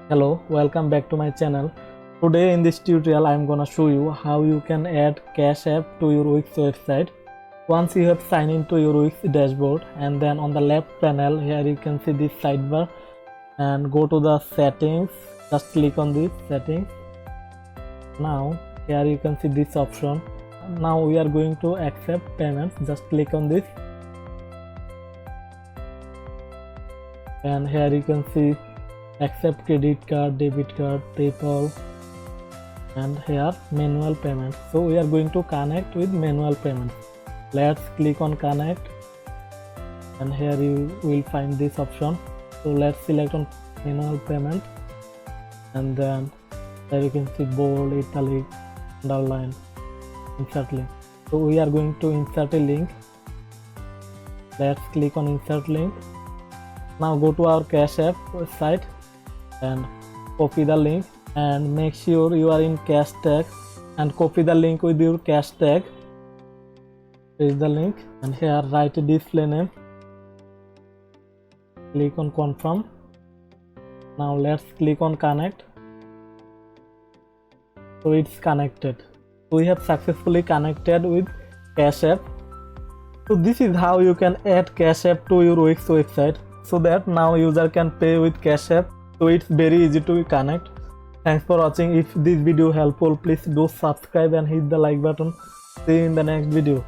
Hello, welcome back to my channel. Today in this tutorial I am gonna show you how you can add Cash App to your Wix website. Once you have signed into your Wix dashboard, and then on the left panel here you can see this sidebar, and go to the settings. Just click on this settings. Now here you can see this option. Now we are going to accept payments. Just click on this, and here you can see accept credit card, debit card, PayPal, and here manual payments. So we are going to connect with manual payments. Let's click on connect, and here you will find this option. So let's select on manual payment, and then here you can see bold, italic, underline, insert link. So we are going to insert a link. Let's click on insert link. Now go to our Cash App website and copy the link, and make sure you are in cash tag and copy the link with your cash tag. Paste the link, and here write a display name. Click on confirm. Now let's click on connect. So it's connected. We have successfully connected with Cash App. So this is how you can add Cash App to your Wix website, so that now user can pay with Cash App. So it's very easy to connect. Thanks for watching. If this video helpful, please do subscribe and hit the like button. See you in the next video.